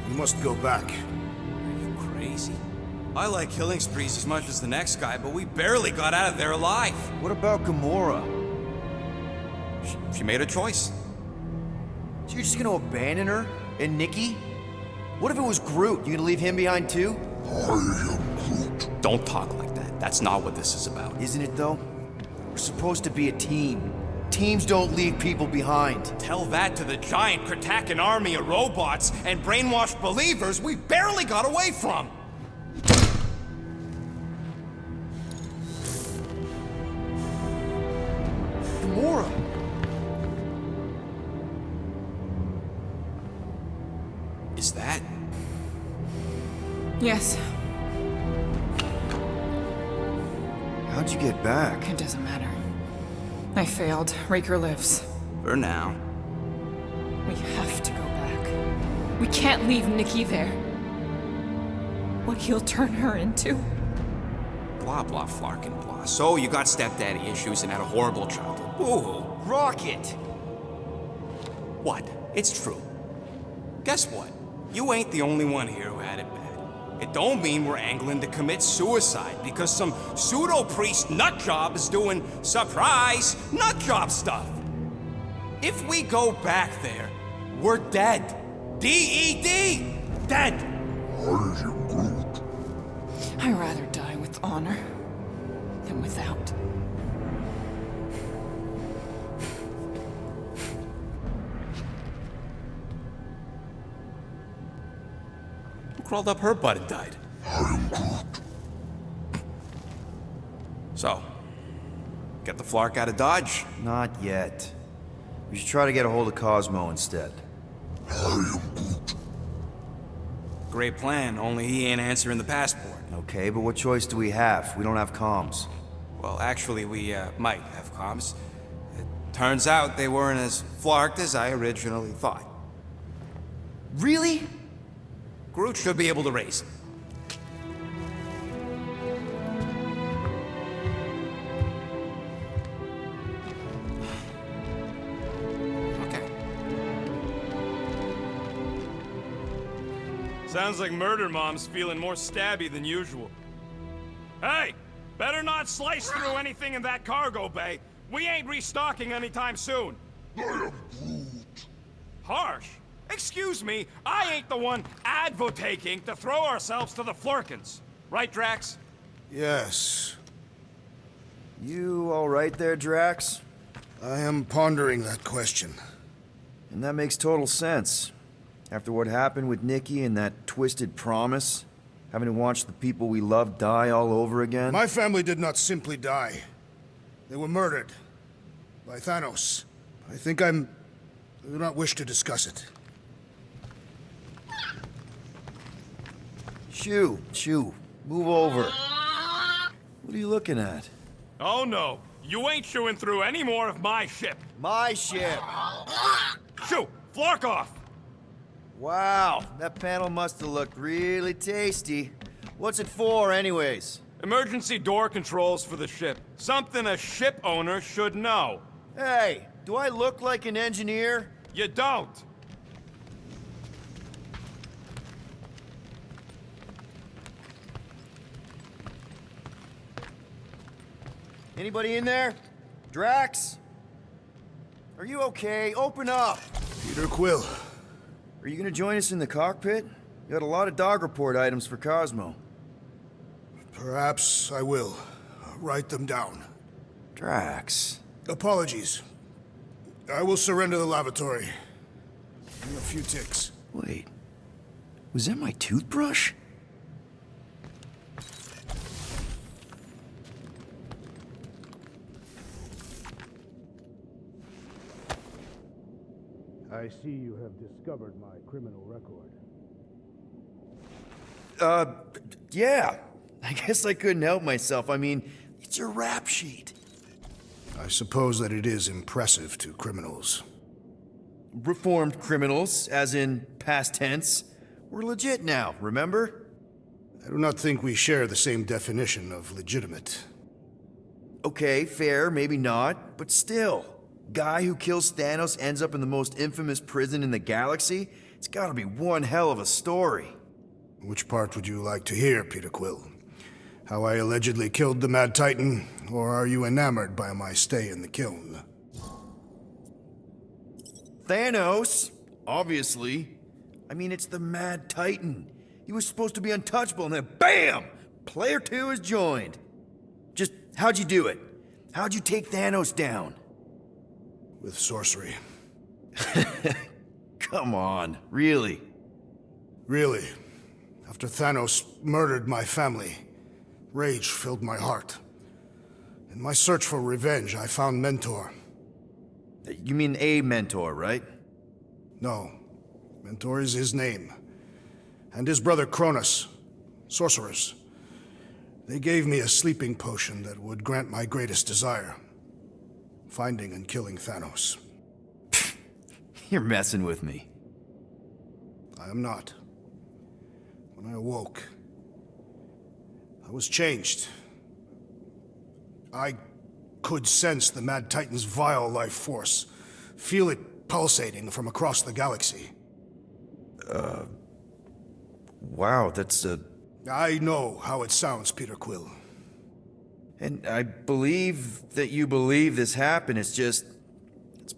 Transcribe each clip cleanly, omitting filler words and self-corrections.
You must go back. Are you crazy? I like killing sprees as much as the next guy, but we barely got out of there alive. What about Gamora? She made a choice. So you're just gonna abandon her? And Nikki? What if it was Groot? You gonna leave him behind too? I am Groot. Don't talk like that. That's not what this is about. Isn't it though? We're supposed to be a team. Teams don't leave people behind. Tell that to the giant Kratakan army of robots and brainwashed believers we barely got away from. Gamora! Is that? Yes, How'd you get back? it doesn't matter. I failed. Raker lives. For now. We have to go back. We can't leave Nikki there. What he'll turn her into. Blah, blah, flarkin' blah. So you got stepdaddy issues and had a horrible childhood. Ooh. Rocket! What? It's true. Guess what? You ain't the only one here who had it bad. It don't mean we're angling to commit suicide because some pseudo-priest nutjob is doing surprise nutjob stuff. If we go back there, we're dead. D-E-D! Dead! I am Groot. I'd rather die with honor than without. Who crawled up her butt and died? I am Groot. So, get the Flark out of Dodge? Not yet. We should try to get a hold of Cosmo instead. I am Groot. Great plan, only he ain't answering the passport. Okay, but what choice do we have? We don't have comms. Well, actually, we might have comms. It turns out they weren't as flarked as I originally thought. Really? Groot should be able to raise him. Okay. Sounds like Murder Mom's feeling more stabby than usual. Hey! Better not slice through anything in that cargo bay. We ain't restocking anytime soon. I am Groot. Harsh. Excuse me, I ain't the one advocating to throw ourselves to the Flurkins. Right, Drax? Yes. You alright there, Drax? I am pondering that question. And that makes total sense. After what happened with Nikki and that twisted promise, having to watch the people we love die all over again. My family did not simply die. They were murdered. By Thanos. I do not wish to discuss it. Shoo, move over. What are you looking at? Oh no, you ain't chewing through any more of my ship. My ship! Shoo, Flark off! Wow, that panel must have looked really tasty. What's it for, anyways? Emergency door controls for the ship. Something a ship owner should know. Hey, do I look like an engineer? You don't. Anybody in there? Drax? Are you okay? Open up! Peter Quill. Are you gonna join us in the cockpit? You got a lot of dog report items for Cosmo. Perhaps I will. Write them down. Drax. Apologies. I will surrender the lavatory. In a few ticks. Wait. Was that my toothbrush? I see you have discovered my criminal record. Yeah. I guess I couldn't help myself. I mean, it's your rap sheet. I suppose that it is impressive to criminals. Reformed criminals, as in past tense. We're legit now, remember? I do not think we share the same definition of legitimate. Okay, fair, maybe not, but still. Guy who kills Thanos ends up in the most infamous prison in the galaxy? It's gotta be one hell of a story. Which part would you like to hear, Peter Quill? How I allegedly killed the Mad Titan, or are you enamored by my stay in the kiln? Thanos? Obviously. I mean, it's the Mad Titan. He was supposed to be untouchable, and then BAM! Player 2 is joined. Just, how'd you do it? How'd you take Thanos down? With sorcery. Come on, really? Really. After Thanos murdered my family, rage filled my heart. In my search for revenge, I found Mentor. You mean a mentor, right? No, Mentor is his name. And his brother Cronus, sorcerers. They gave me a sleeping potion that would grant my greatest desire. Finding and killing Thanos. You're messing with me. I am not. When I awoke, I was changed. I could sense the Mad Titan's vile life force, feel it pulsating from across the galaxy. Wow, that's I know how it sounds, Peter Quill. And I believe that you believe this happened. It's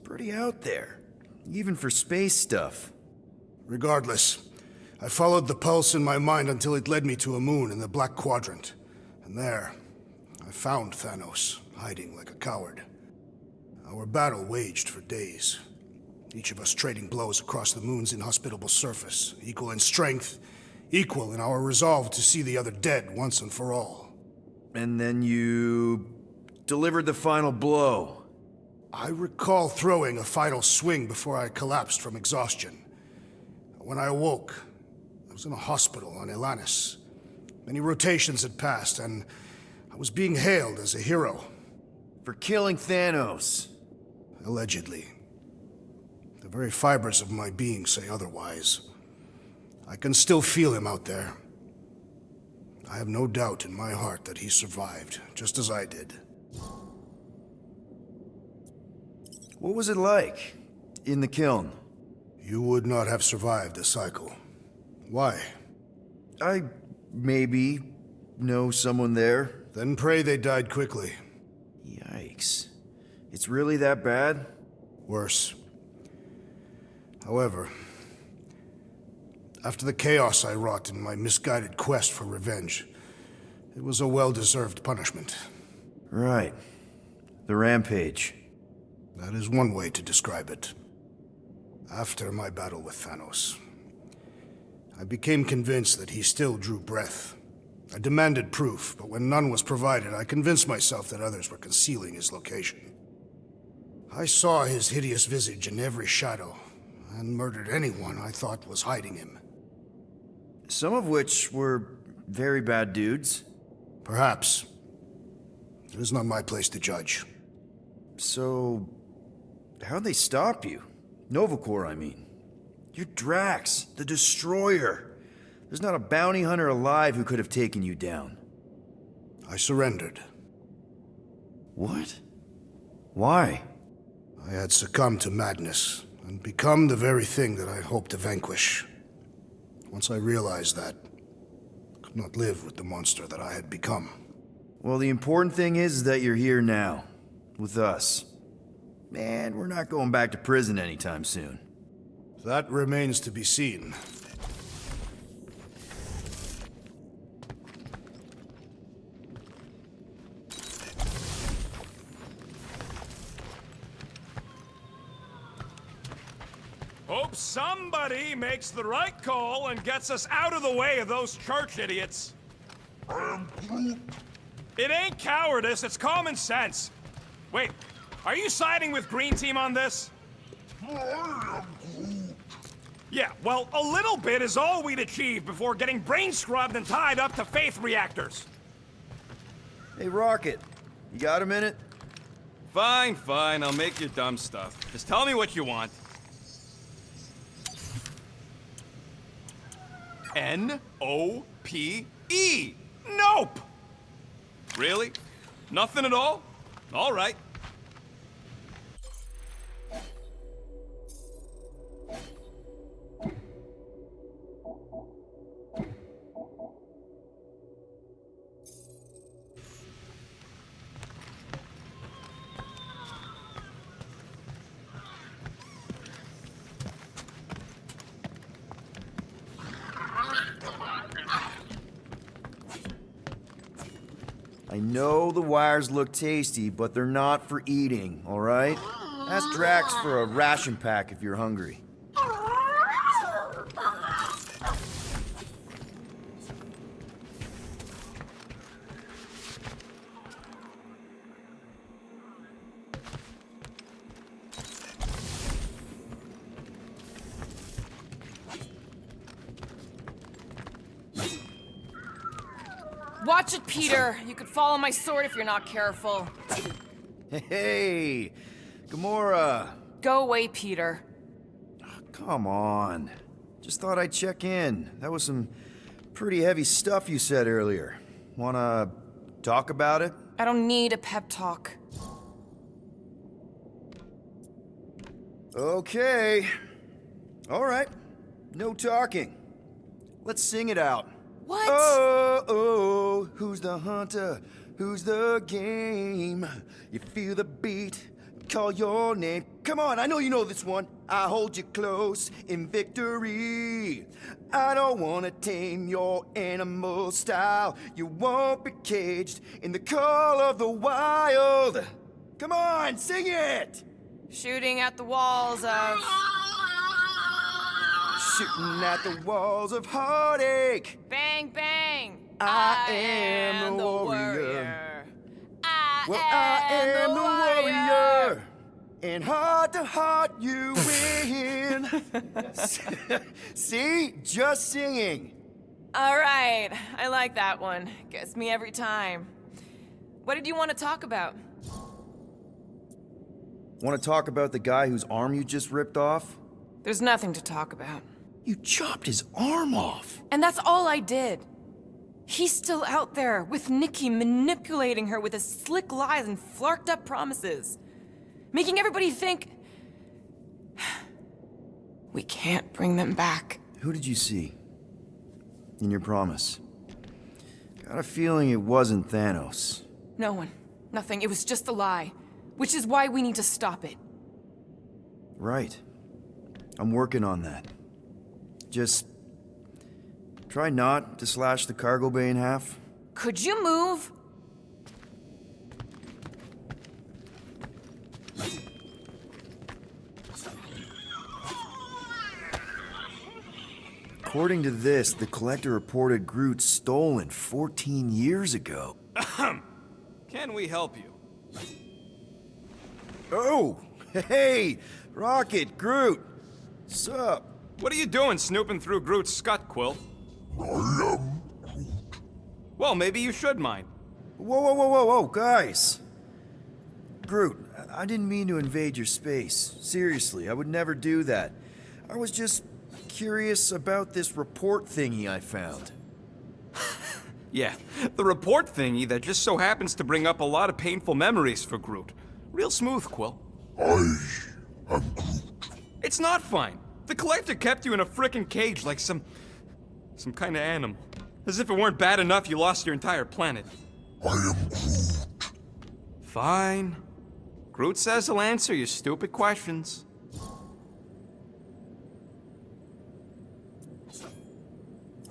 pretty out there. Even for space stuff. Regardless, I followed the pulse in my mind until it led me to a moon in the Black Quadrant. And there, I found Thanos, hiding like a coward. Our battle waged for days. Each of us trading blows across the moon's inhospitable surface, equal in strength, equal in our resolve to see the other dead once and for all. And then you delivered the final blow. I recall throwing a final swing before I collapsed from exhaustion. When I awoke, I was in a hospital on Elanis. Many rotations had passed, and I was being hailed as a hero. For killing Thanos. Allegedly. The very fibers of my being say otherwise. I can still feel him out there. I have no doubt in my heart that he survived, just as I did. What was it like in the kiln? You would not have survived the cycle. Why? I maybe know someone there. Then pray they died quickly. Yikes. It's really that bad? Worse. However, after the chaos I wrought in my misguided quest for revenge, it was a well-deserved punishment. Right. The rampage. That is one way to describe it. After my battle with Thanos, I became convinced that he still drew breath. I demanded proof, but when none was provided, I convinced myself that others were concealing his location. I saw his hideous visage in every shadow, and murdered anyone I thought was hiding him. Some of which were very bad dudes. Perhaps. It is not my place to judge. So, how'd they stop you? Nova Corps, I mean. You're Drax, the Destroyer. There's not a bounty hunter alive who could have taken you down. I surrendered. What? Why? I had succumbed to madness, and become the very thing that I hoped to vanquish. Once I realized that, I could not live with the monster that I had become. Well, the important thing is that you're here now, with us. And we're not going back to prison anytime soon. That remains to be seen. Hope somebody makes the right call and gets us out of the way of those church idiots. I am Groot. It ain't cowardice, it's common sense. Wait, are you siding with Green Team on this? I am Groot. Yeah, well, a little bit is all we'd achieve before getting brain scrubbed and tied up to faith reactors. Hey, Rocket, you got a minute? Fine, fine, I'll make your dumb stuff. Just tell me what you want. N-O-P-E. Nope! Really? Nothing at all? All right. I know the wires look tasty, but they're not for eating, alright? Ask Drax for a ration pack if you're hungry. Watch it, Peter! You could fall on my sword if you're not careful. Hey, Gamora. Go away, Peter. Come on. Just thought I'd check in. That was some pretty heavy stuff you said earlier. Wanna talk about it? I don't need a pep talk. Okay. Alright. No talking. Let's sing it out. What? Oh, who's the hunter? Who's the game? You feel the beat, call your name. Come on, I know you know this one. I hold you close in victory. I don't wanna tame your animal style. You won't be caged in the call of the wild. Come on, sing it! Shooting at the walls of... Shooting at the walls of heartache. Bang, bang! I am the warrior. I am the warrior. And heart to heart you win. See? Just singing. All right, I like that one. Gets me every time. What did you want to talk about? Want to talk about the guy whose arm you just ripped off? There's nothing to talk about. You chopped his arm off. And that's all I did. He's still out there with Nikki manipulating her with his slick lies and flarked up promises. Making everybody think... we can't bring them back. Who did you see? In your promise? Got a feeling it wasn't Thanos. No one. Nothing. It was just a lie. Which is why we need to stop it. Right. I'm working on that. Just... try not to slash the cargo bay in half. Could you move? According to this, the Collector reported Groot stolen 14 years ago. Can we help you? Oh! Hey! Rocket, Groot! Sup? What are you doing snooping through Groot's scut, Quill? Well, maybe you should mind. Whoa, guys! Groot, I didn't mean to invade your space. Seriously, I would never do that. I was just curious about this report thingy I found. Yeah, the report thingy that just so happens to bring up a lot of painful memories for Groot. Real smooth, Quill. I am Groot. It's not fine. The Collector kept you in a frickin' cage like some kind of animal. As if it weren't bad enough you lost your entire planet. I am Groot. Fine. Groot says he'll answer your stupid questions.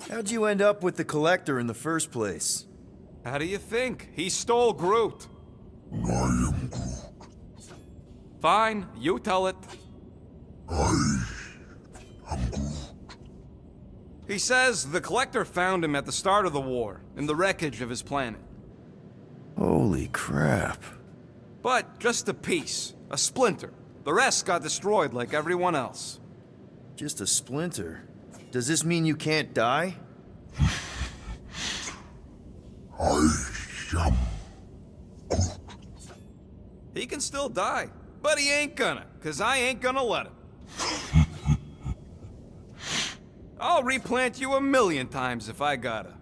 How'd you end up with the Collector in the first place? How do you think? He stole Groot. I am Groot. Fine, you tell it. I am Groot. He says the Collector found him at the start of the war, in the wreckage of his planet. Holy crap. But just a piece, a splinter. The rest got destroyed like everyone else. Just a splinter? Does this mean you can't die? I am Groot. He can still die, but he ain't gonna, 'cause I ain't gonna let him. I'll replant you 1,000,000 times if I gotta.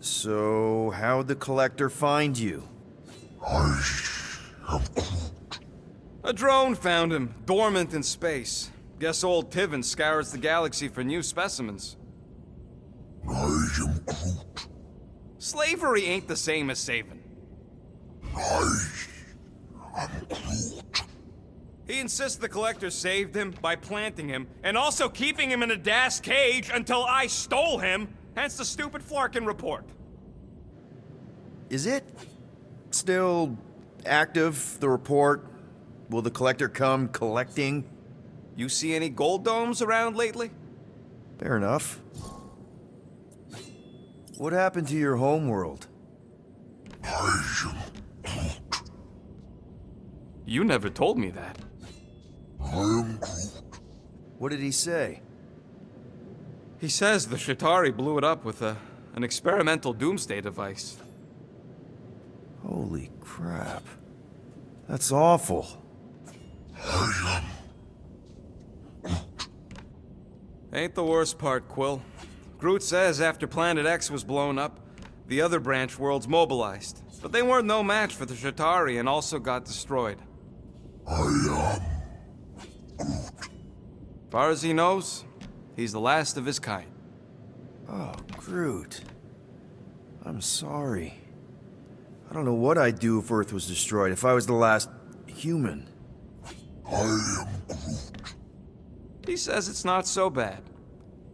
So, how'd the Collector find you? I am Groot. A drone found him, dormant in space. Guess old Tiven scours the galaxy for new specimens. I am Groot. Slavery ain't the same as saving. I am Groot. He insists the Collector saved him by planting him, and also keeping him in a das cage until I stole him, hence the stupid Flarkin report. Is it still active, the report? Will the collector come collecting? You see any gold domes around lately? Fair enough. What happened to your homeworld? I am You never told me that. Groot. What did he say? He says the Shatari blew it up with an experimental doomsday device. Holy crap. That's awful. Ain't the worst part, Quill. Groot says after Planet X was blown up, the other branch worlds mobilized. But they weren't no match for the Shatari and also got destroyed. I Far as he knows, he's the last of his kind. Oh, Groot. I'm sorry. I don't know what I'd do if Earth was destroyed, if I was the last human. am Groot. He says it's not so bad.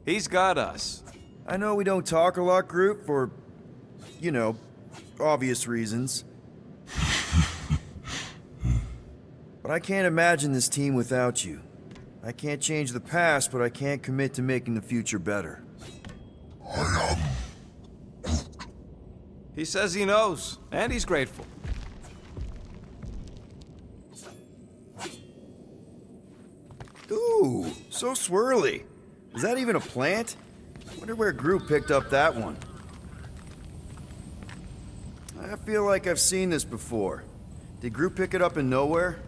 He's got us. I know we don't talk a lot, Groot, for, you know, obvious reasons. But I can't imagine this team without you. I can't change the past, but I can't commit to making the future better. He says he knows, and he's grateful. Ooh, so swirly. Is that even a plant? Wonder where Groot picked up that one. I feel like I've seen this before. Did Groot pick it up in nowhere?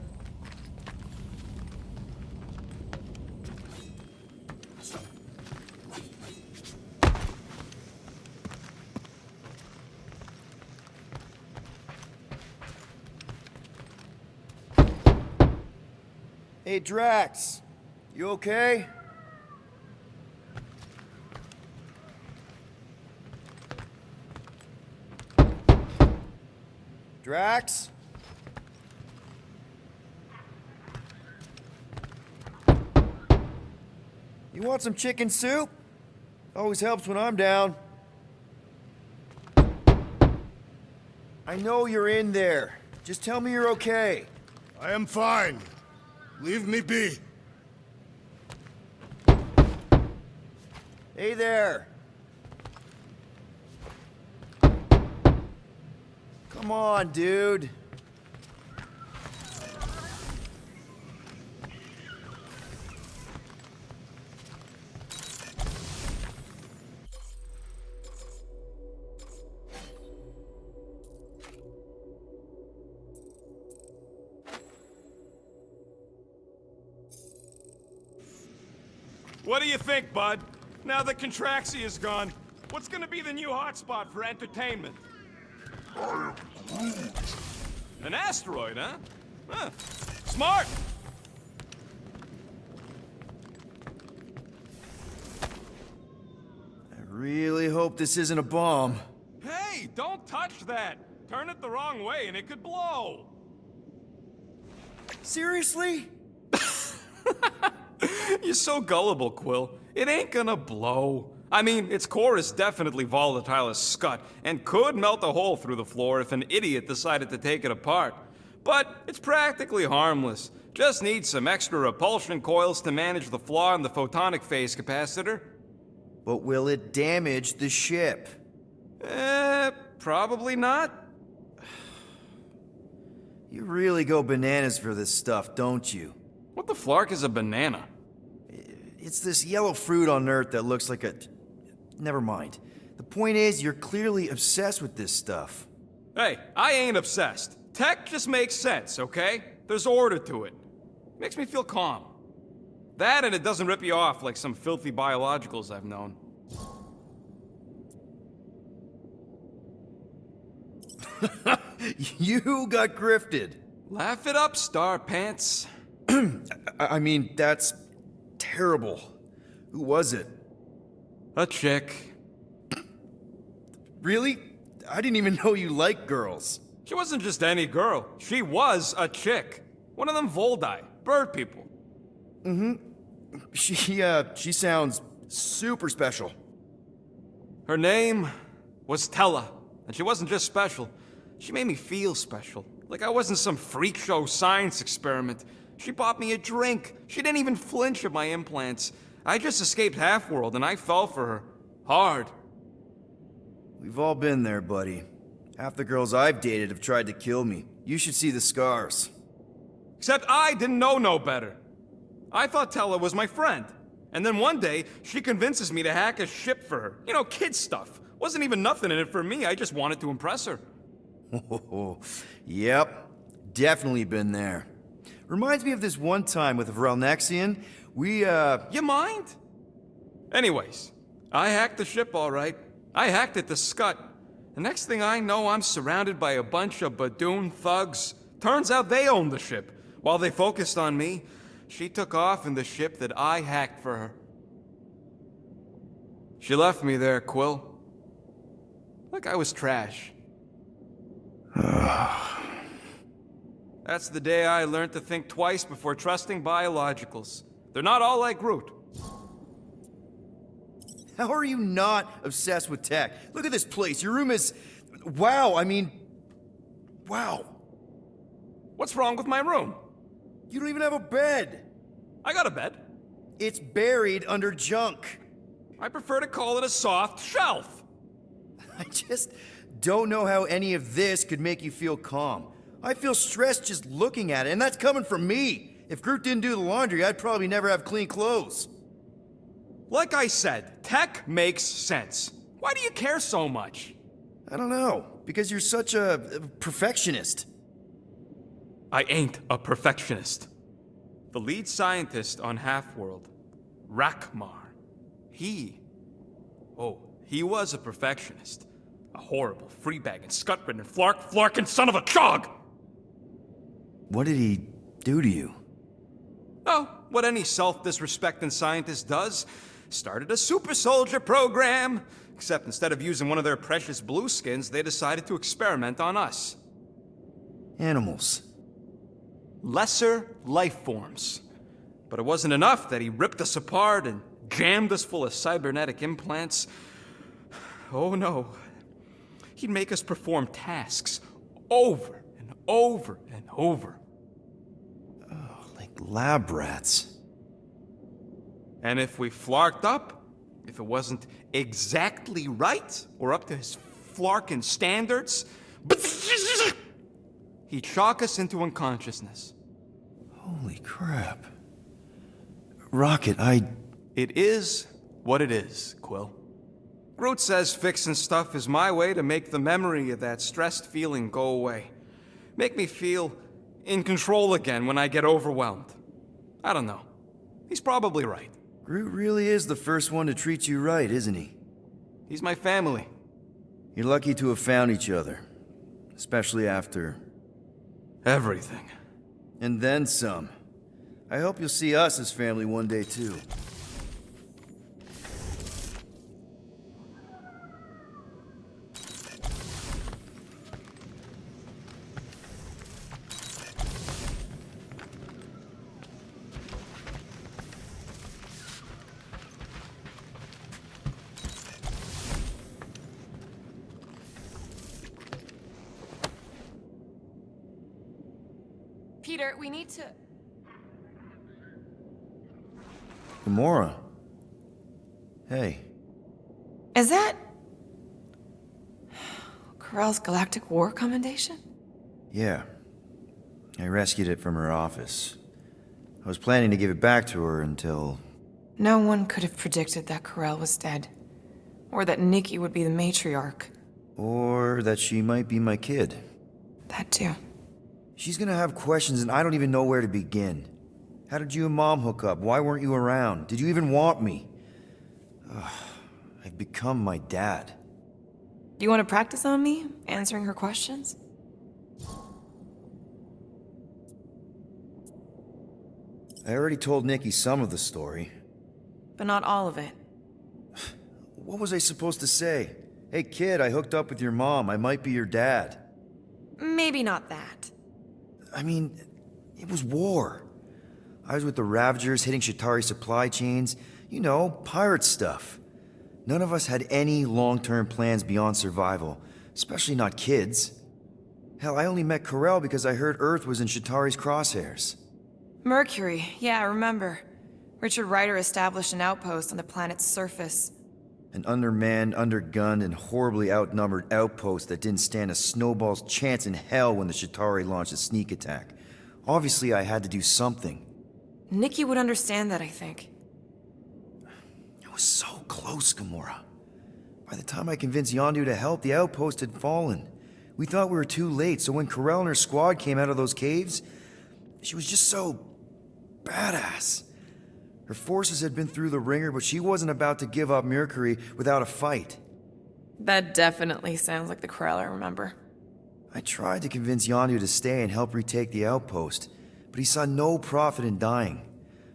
Hey, Drax. You okay? Drax? You want some chicken soup? Always helps when I'm down. I know you're in there. Just tell me you're okay. I am fine. Leave me be. Hey there. Come on, dude. What do you think, bud? Now that Contraxi is gone, what's gonna be the new hotspot for entertainment? An asteroid, huh? Huh. Smart! I really hope this isn't a bomb. Hey, don't touch that! Turn it the wrong way and it could blow! Seriously? You're so gullible, Quill. It ain't gonna blow. I mean, its core is definitely volatile as scut, and could melt a hole through the floor if an idiot decided to take it apart. But it's practically harmless. Just needs some extra repulsion coils to manage the flaw in the photonic phase capacitor. But will it damage the ship? Probably not. You really go bananas for this stuff, don't you? What the flark is a banana? It's this yellow fruit on Earth that looks like a... Never mind. The point is, you're clearly obsessed with this stuff. Hey, I ain't obsessed. Tech just makes sense, okay? There's order to it. Makes me feel calm. That and it doesn't rip you off like some filthy biologicals I've known. You got grifted. Laugh it up, Star Pants. I mean, that's terrible. Who was it? A chick. Really? I didn't even know you liked girls. She wasn't just any girl. She was a chick. One of them Voldi, bird people. She sounds super special. Her name was Tella, and she wasn't just special. She made me feel special, like I wasn't some freak show science experiment. She bought me a drink. She didn't even flinch at my implants. I just escaped Half-World and I fell for her. Hard. We've all been there, buddy. Half the girls I've dated have tried to kill me. You should see the scars. Except I didn't know no better. I thought Tella was my friend. And then one day, she convinces me to hack a ship for her. You know, kid stuff. Wasn't even nothing in it for me, I just wanted to impress her. Oh, yep. Definitely been there. Reminds me of this one time with Vrelnexian. You mind? Anyways, I hacked the ship all right. I hacked it to Scut. The next thing I know, I'm surrounded by a bunch of Badoon thugs. Turns out they owned the ship. While they focused on me, she took off in the ship that I hacked for her. She left me there, Quill. Like I was trash. That's the day I learned to think twice before trusting biologicals. They're not all like Groot. How are you not obsessed with tech? Look at this place. Your room is... Wow, I mean... Wow. What's wrong with my room? You don't even have a bed. I got a bed. It's buried under junk. I prefer to call it a soft shelf. I just don't know how any of this could make you feel calm. I feel stressed just looking at it, and that's coming from me. If Groot didn't do the laundry, I'd probably never have clean clothes. Like I said, tech makes sense. Why do you care so much? I don't know, because you're such a perfectionist. I ain't a perfectionist. The lead scientist on Half-World, Rakmar, he was a perfectionist. A horrible, free-bagging, scut-ridden, flarkin' son of a chog! What did he do to you? Oh, what any self-disrespecting scientist does. Started a super soldier program. Except instead of using one of their precious blueskins, they decided to experiment on us. Animals. Lesser life forms. But it wasn't enough that he ripped us apart and jammed us full of cybernetic implants. Oh no. He'd make us perform tasks over and over and over. Like lab rats. And if we flarked up, if it wasn't exactly right or up to his flarkin' standards, he'd shock us into unconsciousness. Holy crap. Rocket, It is what it is, Quill. Groot says fixing stuff is my way to make the memory of that stressed feeling go away. Make me feel in control again when I get overwhelmed. I don't know. He's probably right. Groot really is the first one to treat you right, isn't he? He's my family. You're lucky to have found each other. Especially after... Everything. And then some. I hope you'll see us as family one day, too. Peter, we need to... Gamora. Hey. Is that... Corell's Galactic War Commendation? Yeah. I rescued it from her office. I was planning to give it back to her until... No one could have predicted that Corell was dead. Or that Nikki would be the matriarch. Or that she might be my kid. That too. She's gonna have questions and I don't even know where to begin. How did you and Mom hook up? Why weren't you around? Did you even want me? I've become my dad. Do you want to practice on me, answering her questions? I already told Nikki some of the story. But not all of it. What was I supposed to say? Hey kid, I hooked up with your mom. I might be your dad. Maybe not that. I mean, it was war. I was with the Ravagers hitting Shatari supply chains. You know, pirate stuff. None of us had any long-term plans beyond survival, especially not kids. Hell, I only met Corel because I heard Earth was in Shatari's crosshairs. Mercury, yeah, I remember. Richard Ryder established an outpost on the planet's surface. An undermanned, undergunned, and horribly outnumbered outpost that didn't stand a snowball's chance in hell when the Shatari launched a sneak attack. Obviously, I had to do something. Nikki would understand that, I think. I was so close, Gamora. By the time I convinced Yondu to help, the outpost had fallen. We thought we were too late, so when Corel and her squad came out of those caves, she was just so badass. Her forces had been through the ringer, but she wasn't about to give up Mercury without a fight. That definitely sounds like the Corel I remember. I tried to convince Yondu to stay and help retake the outpost, but he saw no profit in dying,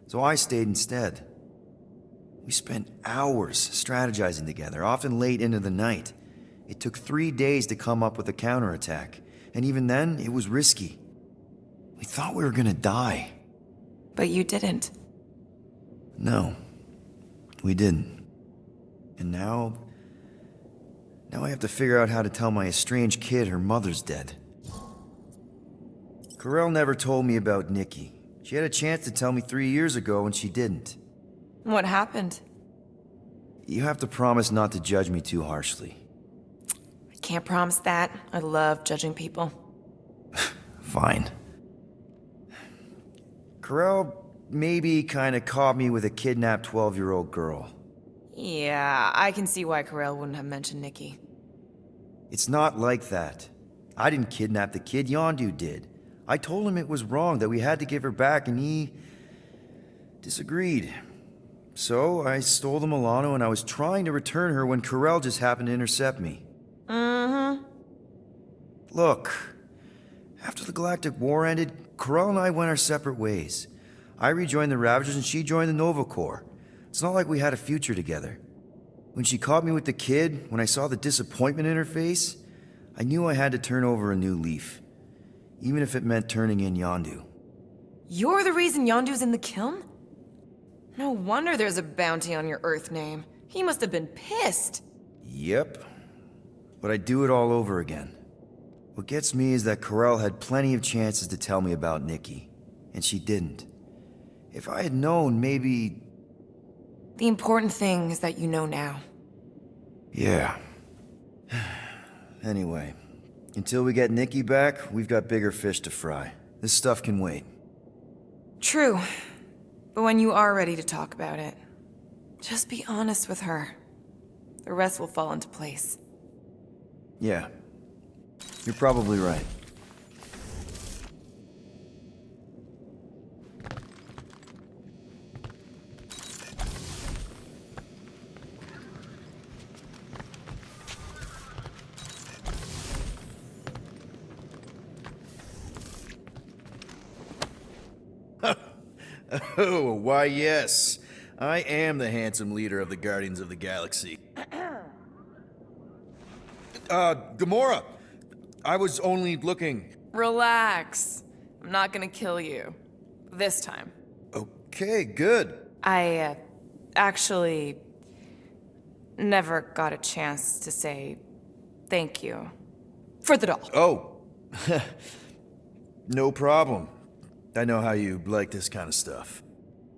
so I stayed instead. We spent hours strategizing together, often late into the night. It took 3 days to come up with a counterattack, and even then, it was risky. We thought we were gonna die. But you didn't. No, we didn't. And now I have to figure out how to tell my estranged kid her mother's dead. Corel never told me about Nikki. She had a chance to tell me 3 years ago and she didn't. What happened? You have to promise not to judge me too harshly. I can't promise that. I love judging people. Fine. Corel maybe kinda caught me with a kidnapped 12-year-old girl. Yeah, I can see why Corel wouldn't have mentioned Nikki. It's not like that. I didn't kidnap the kid, Yondu did. I told him it was wrong, that we had to give her back, and he disagreed. So I stole the Milano and I was trying to return her when Corel just happened to intercept me. Mm-hmm. Look, after the Galactic War ended, Corel and I went our separate ways. I rejoined the Ravagers and she joined the Nova Corps. It's not like we had a future together. When she caught me with the kid, when I saw the disappointment in her face, I knew I had to turn over a new leaf. Even if it meant turning in Yondu. You're the reason Yondu's in the kiln? No wonder there's a bounty on your Earth name. He must have been pissed. Yep. But I'd do it all over again. What gets me is that Corel had plenty of chances to tell me about Nikki, and she didn't. If I had known, maybe... The important thing is that you know now. Yeah. Anyway, until we get Nikki back, we've got bigger fish to fry. This stuff can wait. True. But when you are ready to talk about it, just be honest with her. The rest will fall into place. Yeah. You're probably right. Oh, why yes. I am the handsome leader of the Guardians of the Galaxy. Gamora! I was only looking... Relax. I'm not gonna kill you. This time. Okay, good. I, actually never got a chance to say thank you for the doll. Oh. No problem. I know how you like this kind of stuff.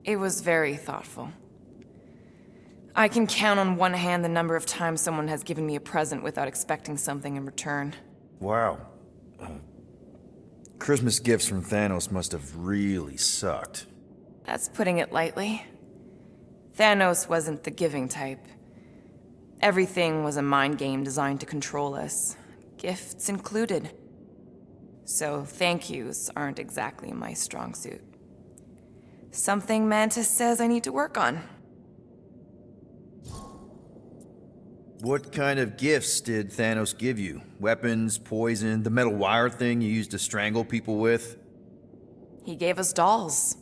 It was very thoughtful. I can count on one hand the number of times someone has given me a present without expecting something in return. Wow. Christmas gifts from Thanos must have really sucked. That's putting it lightly. Thanos wasn't the giving type. Everything was a mind game designed to control us, gifts included. So thank yous aren't exactly my strong suit. Something Mantis says I need to work on. What kind of gifts did Thanos give you? Weapons, poison, the metal wire thing you used to strangle people with? He gave us dolls.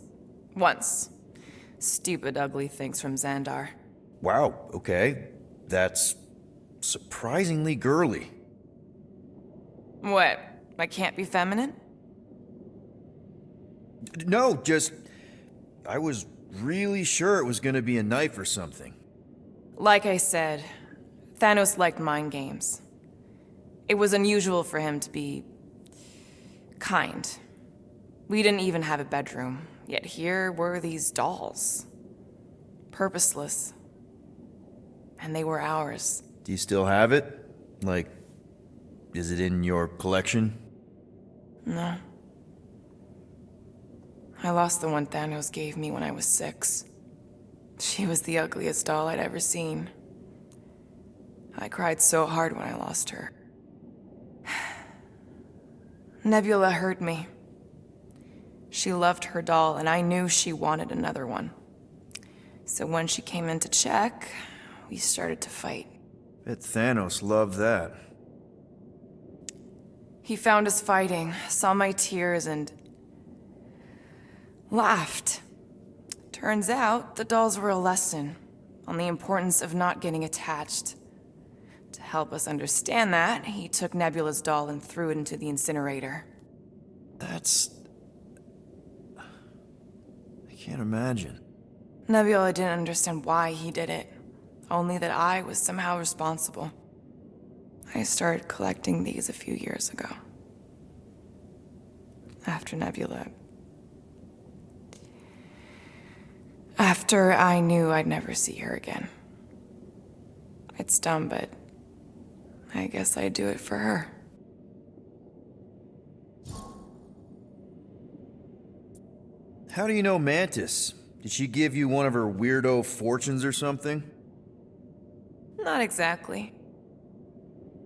Once. Stupid, ugly things from Xandar. Wow, okay. That's surprisingly girly. What? I can't be feminine? No, just... I was really sure it was gonna be a knife or something. Like I said, Thanos liked mind games. It was unusual for him to be Kind. We didn't even have a bedroom, yet here were these dolls. Purposeless. And they were ours. Do you still have it? Like, is it in your collection? No. I lost the one Thanos gave me when I was 6. She was the ugliest doll I'd ever seen. I cried so hard when I lost her. Nebula hurt me. She loved her doll, and I knew she wanted another one. So when she came in to check, we started to fight. Bet Thanos loved that. He found us fighting, saw my tears, and laughed. Turns out, the dolls were a lesson on the importance of not getting attached. To help us understand that, he took Nebula's doll and threw it into the incinerator. That's... I can't imagine. Nebula didn't understand why he did it, only that I was somehow responsible. I started collecting these a few years ago. After Nebula. After I knew I'd never see her again. It's dumb, but I guess I'd do it for her. How do you know Mantis? Did she give you one of her weirdo fortunes or something? Not exactly.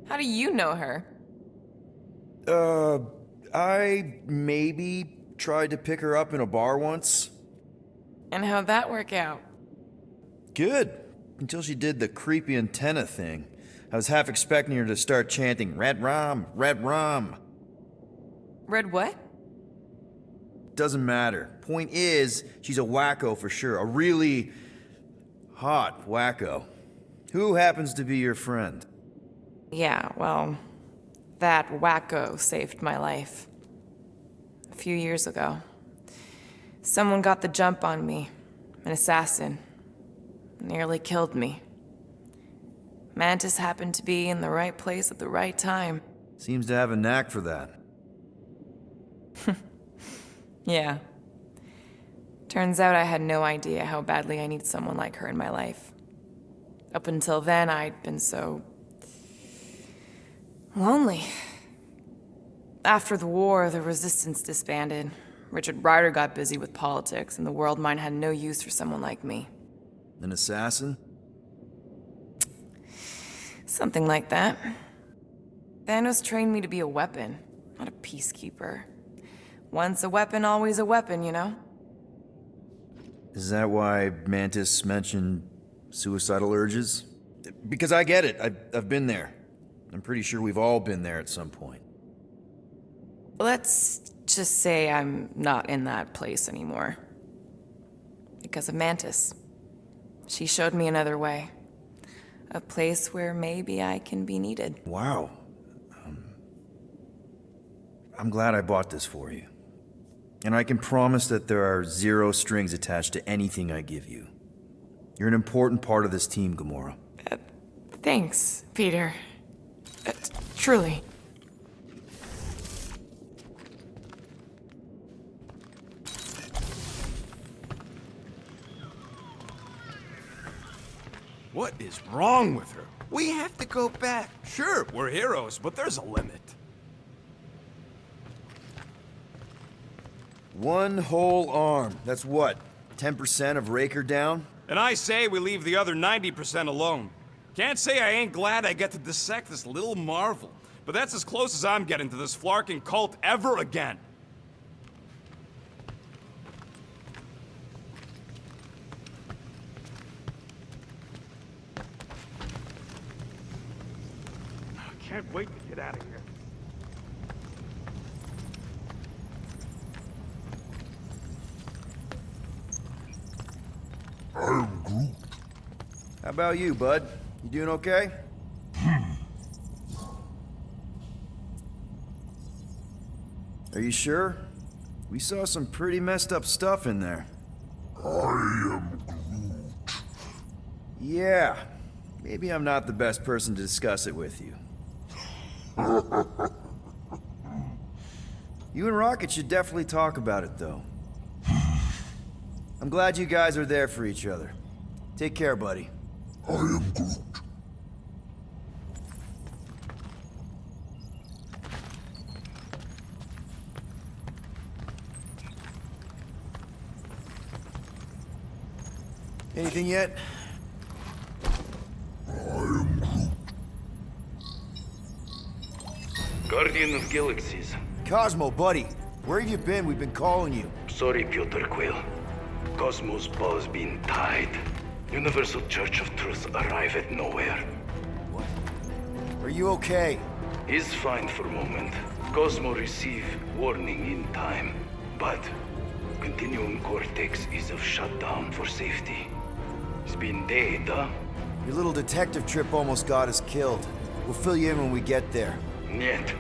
How do you know her? I maybe tried to pick her up in a bar once. And how'd that work out? Good. Until she did the creepy antenna thing. I was half expecting her to start chanting, Red Rum, Red Rum. Red what? Doesn't matter. Point is, she's a wacko for sure. A really hot wacko. Who happens to be your friend? Yeah, well, that wacko saved my life. A few years ago. Someone got the jump on me. An assassin. Nearly killed me. Mantis happened to be in the right place at the right time. Seems to have a knack for that. Yeah. Turns out I had no idea how badly I needed someone like her in my life. Up until then, I'd been so... lonely. After the war, the resistance disbanded. Richard Ryder got busy with politics, and the world mine had no use for someone like me. An assassin? Something like that. Thanos trained me to be a weapon, not a peacekeeper. Once a weapon, always a weapon, you know? Is that why Mantis mentioned suicidal urges? Because I get it. I've been there. I'm pretty sure we've all been there at some point. Let's just say I'm not in that place anymore. Because of Mantis. She showed me another way. A place where maybe I can be needed. Wow. I'm glad I bought this for you. And I can promise that there are zero strings attached to anything I give you. You're an important part of this team, Gamora. Thanks, Peter. Truly. What is wrong with her? We have to go back. Sure, we're heroes, but there's a limit. One whole arm. That's what? 10% of Raker down? And I say we leave the other 90% alone. Can't say I ain't glad I get to dissect this little marvel, but that's as close as I'm getting to this flarking cult ever again. I can't wait to get out of here. I am Groot. How about you, bud? You doing okay? Are you sure? We saw some pretty messed up stuff in there. I am Groot. Yeah. Maybe I'm not the best person to discuss it with you. You and Rocket should definitely talk about it, though. I'm glad you guys are there for each other. Take care, buddy. I am Groot. Anything yet? Guardian of Galaxies. Cosmo, buddy. Where have you been? We've been calling you. Sorry, Piotr Quill. Cosmo's ball's been tied. Universal Church of Truth arrive at nowhere. What? Are you okay? He's fine for a moment. Cosmo receive warning in time. But Continuum Cortex is of shutdown for safety. He's been dead, huh? Your little detective trip almost got us killed. We'll fill you in when we get there. Yet,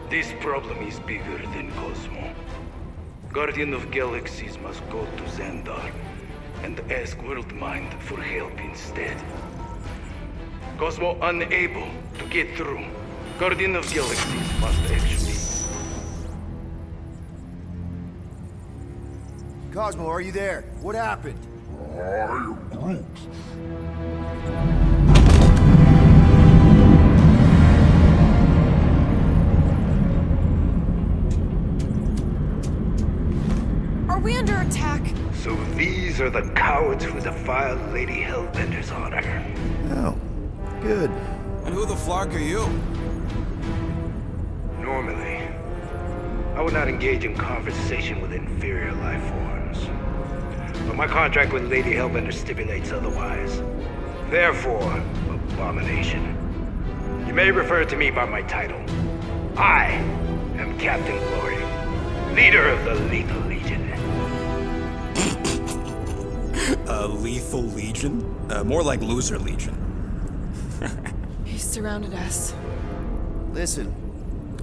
this problem is bigger than Cosmo. Guardian of Galaxies must go to Xandar and ask Worldmind for help instead. Cosmo unable to get through. Guardian of Galaxies must actually... Cosmo, are you there? What happened? I am Groot. Are we under attack? So these are the cowards who defiled Lady Hellbender's honor. Oh, good. And who the flark are you? Normally, I would not engage in conversation with inferior life forms. But my contract with Lady Hellbender stipulates otherwise. Therefore, abomination. You may refer to me by my title. I am Captain Glory, leader of the Lethal Legion. Lethal Legion? More like Loser Legion. He surrounded us. Listen,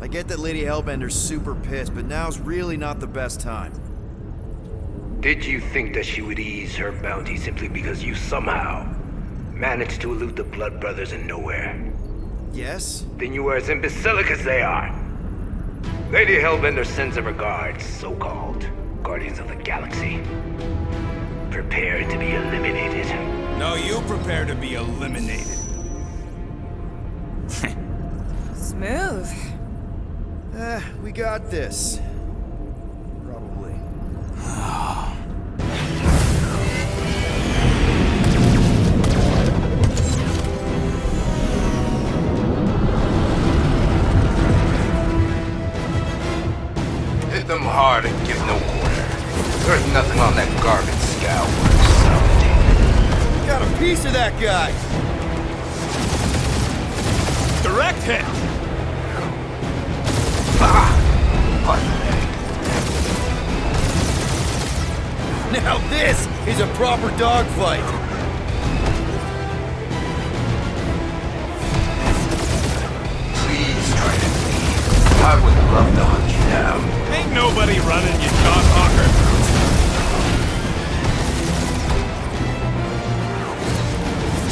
I get that Lady Hellbender's super pissed, but now's really not the best time. Did you think that she would ease her bounty simply because you somehow managed to elude the Blood Brothers in nowhere? Yes? Then you are as imbecilic as they are. Lady Hellbender sends her regards, so-called Guardians of the Galaxy. Prepare to be eliminated. No, you prepare to be eliminated. Smooth. We got this. Probably. Hit them hard and give no quarter. There's nothing on that garbage scout worth Got a piece of that guy! Direct hit! Now this is a proper dogfight! Please try to leave. I would love to hunt you down. Ain't nobody running, you dog hawker.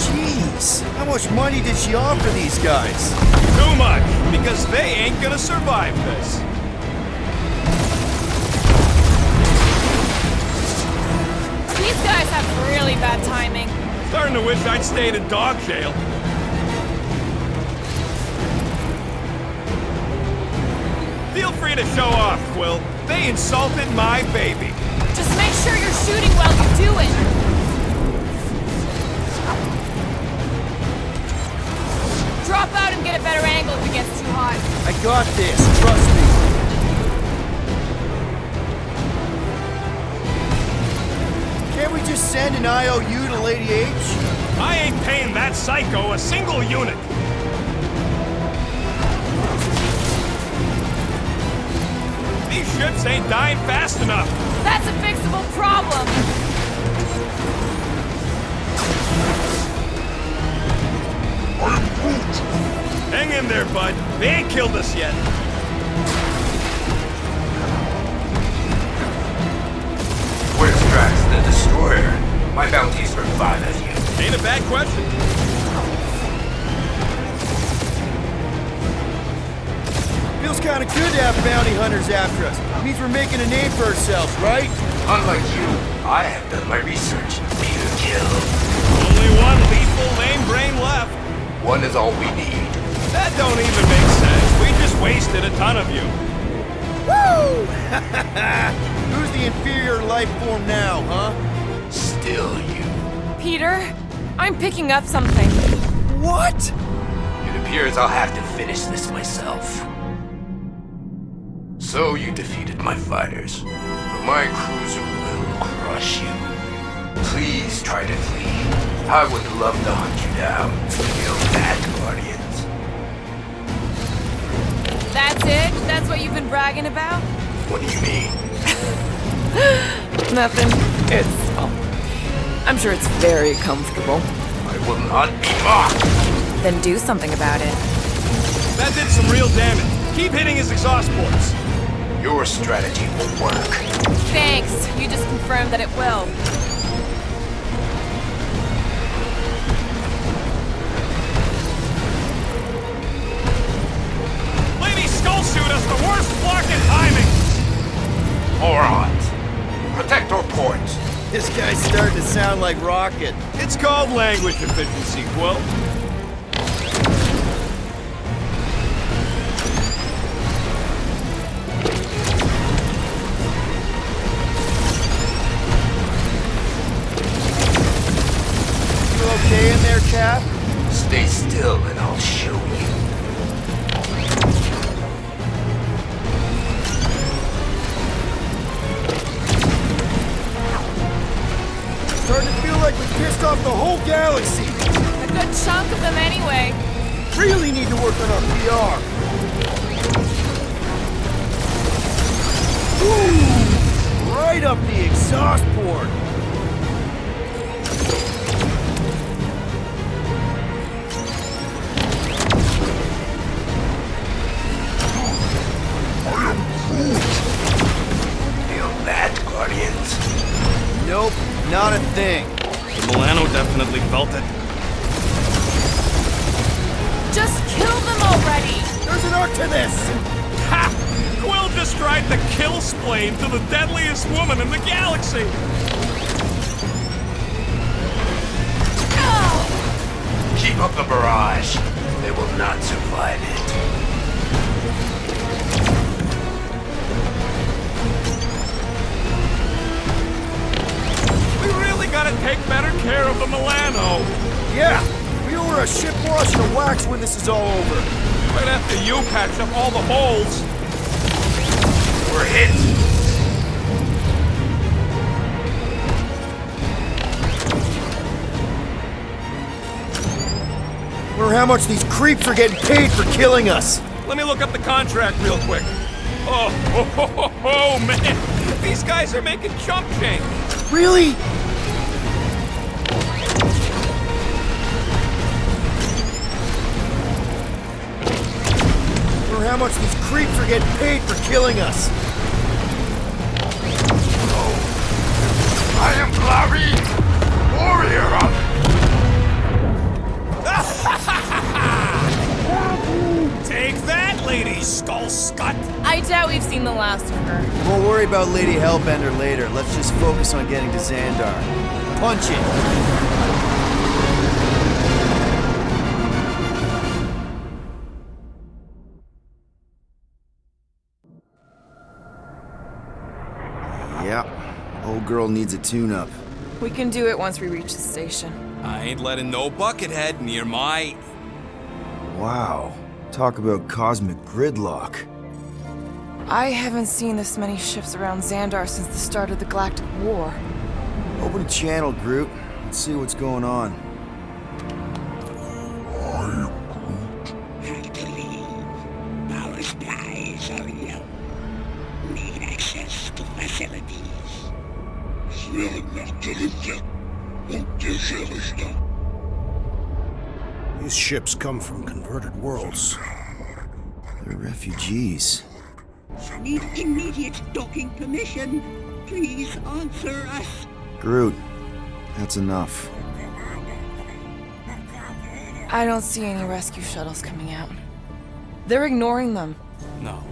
Jeez, how much money did she offer these guys? Too much, because they ain't gonna survive this. These guys have really bad timing. Starting to wish I'd stayed in dog jail. Feel free to show off, Quill. They insulted my baby. Just make sure you're shooting while you do it. Drop out and get a better angle if it gets too hot. I got this, trust me. Can't we just send an IOU to Lady H? I ain't paying that psycho a single unit. These ships ain't dying fast enough. That's a fixable problem. Hang in there, bud. They ain't killed us yet. Where's Drax the Destroyer? My bounty's for 5 of you. Ain't a bad question. Feels kind of good to have bounty hunters after us. Means we're making a name for ourselves, right? Unlike you, I have done my research. Peter killed. Only one lethal lame brain left. One is all we need. That don't even make sense. We just wasted a ton of you. Woo! Who's the inferior life form now, huh? Still you. Peter, I'm picking up something. What? It appears I'll have to finish this myself. So you defeated my fighters, but my cruiser will crush you. Please try to flee. I would love to hunt you down. Kill that Guardians. That's it? That's what you've been bragging about? What do you mean? Nothing. I'm sure it's very comfortable. I will not be mocked. Then do something about it. That did some real damage. Keep hitting his exhaust ports. Your strategy will work. Thanks. You just confirmed that it will. Lady Skull Shoot us the worst blocking timing. Morons. Protect our ports. This guy's starting to sound like Rocket. It's called language efficiency, Quill. You okay in there, Cap? Stay still and I'll show you. Starting to feel like we pissed off the whole galaxy. A good chunk of them anyway. Really need to work on our PR. Ooh! Right up the exhaust port. Feel that, Guardians? Nope, not a thing. The Milano definitely felt it. Just kill them already! There's an arc to this! Ha! Quill just tried to kill splain to the deadliest woman in the galaxy. Keep up the barrage. They will not survive it. We really gotta take better care of the Milano. Yeah, we owe her a ship wash and a wax when this is all over. Right after you patched up all the holes. We're hit. Wonder how much these creeps are getting paid for killing us. Let me look up the contract real quick. Oh, man. These guys are making chump change. Really? Wonder how much these creeps are getting paid for killing us. I am Clary, warrior of... Take that, Lady Skull Scut. I doubt we've seen the last of her. We'll worry about Lady Hellbender later. Let's just focus on getting to Xandar. Punch it! Yeah, old girl needs a tune-up. We can do it once we reach the station. I ain't letting no buckethead near my... Wow. Talk about cosmic gridlock. I haven't seen this many ships around Xandar since the start of the Galactic War. Open a channel, Groot. Let's see what's going on. Have to leave. Power supplies are low. Need access to facilities. These ships come from converted worlds. They're refugees. Need immediate docking permission. Please answer us. Groot, that's enough. I don't see any rescue shuttles coming out. They're ignoring them. No,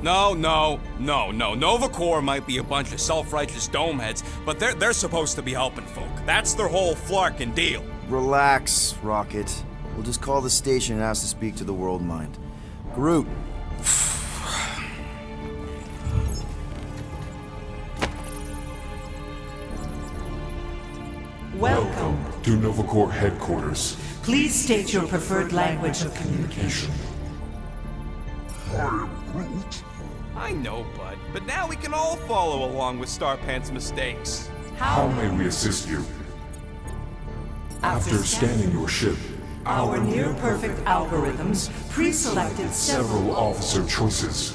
No. Nova Corps might be a bunch of self-righteous domeheads, but they're supposed to be helping folk. That's their whole flarkin' deal. Relax, Rocket. We'll just call the station and ask to speak to the World Mind. Groot. Welcome to Nova Corps headquarters. Please state your preferred language of communication. I am Groot. I know, bud, but now we can all follow along with Starpant's mistakes. How may we assist you? After scanning your ship, Our near-perfect algorithms pre-selected several officer choices.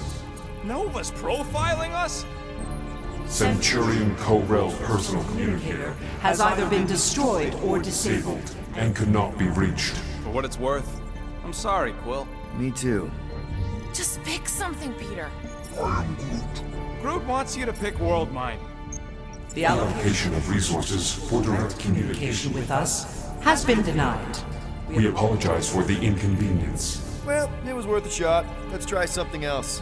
Nova's profiling us? Centurion Co-Rel's personal communicator has either been destroyed or disabled. and could not be reached. For what it's worth, I'm sorry, Quill. Me too. Just pick something, Peter. I am Groot. Groot wants you to pick World Mind. The allocation Allocation of resources for direct communication communication. with us has been denied. We apologize for the inconvenience. Well, it was worth a shot. Let's try something else.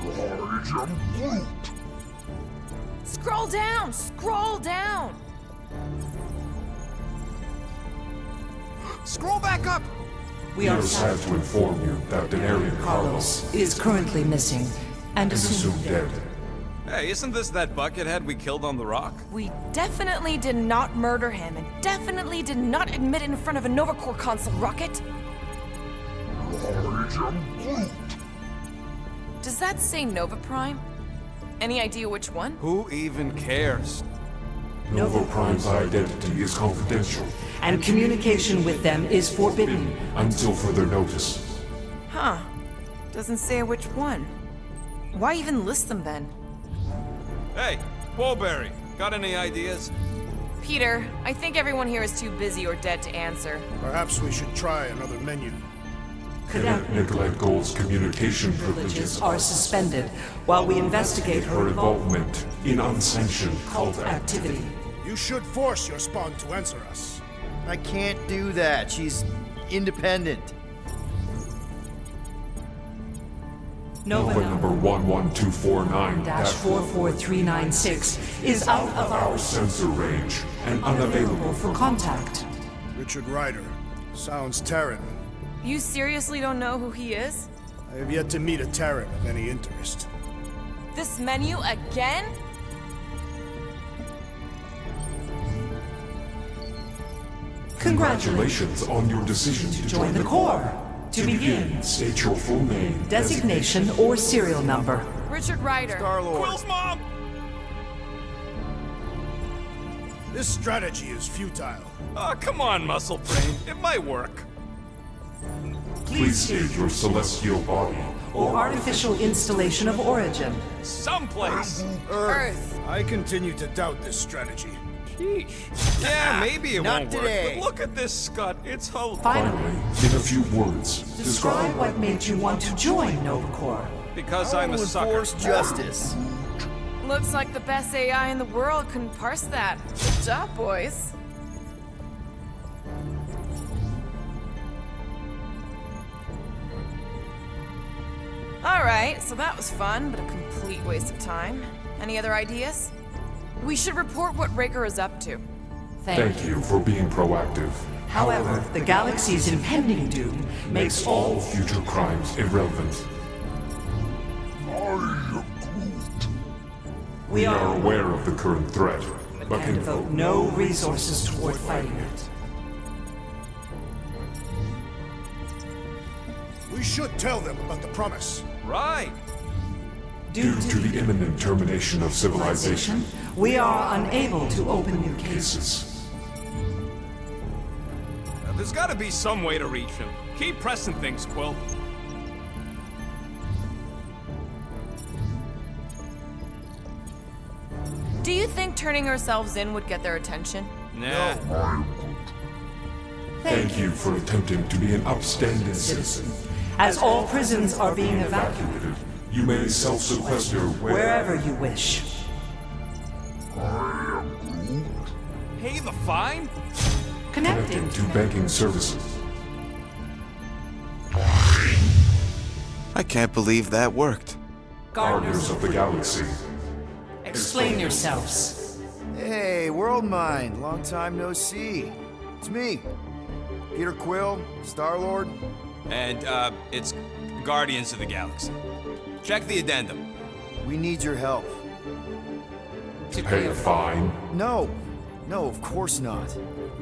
I am Groot. Scroll down! Scroll down! Scroll back up! We are sad to inform you that Denarian Carlos is currently missing and is assumed dead. Hey, isn't this that buckethead we killed on the rock? We definitely did not murder him and definitely did not admit it in front of a Nova Corps console, Rocket. I am Groot. Does that say Nova Prime? Any idea which one? Who even cares? Nova Prime's identity is confidential and communication with them is forbidden. until further notice. Huh. Doesn't say which one. Why even list them then? Hey, Woolberry, got any ideas? Peter, I think everyone here is too busy or dead to answer. Perhaps we should try another menu. Cadet Nicolette Gold's communication privileges Are suspended while we investigate her her involvement in unsanctioned cult activity. You should force your spawn to answer us. I can't do that. She's independent. Nova number 11249-44396 is out of our sensor range and unavailable for contact. Richard Ryder. Sounds Terran. You seriously don't know who he is? I have yet to meet a Terran of any interest. This menu again? Congratulations on your decision to Join the Corps. To begin, state your full name, designation or serial number. Richard Ryder. Star-Lord. Quill's mom! This strategy is futile. Oh, come on, Muscle Brain. It might work. Please state your celestial body Or artificial installation of origin. Someplace. Earth. I continue to doubt this strategy. Sheesh. Yeah, maybe it Not won't today. work, but look at this scut. It's hilarious. Finally, in a few words. describe what made you want to join Nova Corps. Because I I'm a want to sucker. enforce justice. Looks like the best AI in the world couldn't parse that. Good job, boys. Alright, so that was fun, but a complete waste of time. Any other ideas? We should report what Raker is up to. Thank you for being proactive. However, the galaxy's impending doom makes all All future crimes irrelevant. I am Groot. We are aware of the current threat, but and can devote no resources toward fighting it. We should tell them about the promise. Right. due to the imminent termination of civilization, we are unable to open new cases. cases. There's gotta be some way to reach him. Keep pressing things, Quill. Do you think turning ourselves in would get their attention? Nah. I am Groot. Thank you for attempting to be an upstanding citizen. As all prisons are being evacuated, You may self-sequester wherever you wish. I am Groot. Pay the fine? Connecting connecting to banking services. I can't believe that worked. Guardians of the Galaxy. Explain yourselves. Hey, World Mind, long time no see. It's me, Peter Quill, Star-Lord. And, it's Guardians of the Galaxy. Check the addendum. We need your help. To pay a fine. No, of course not.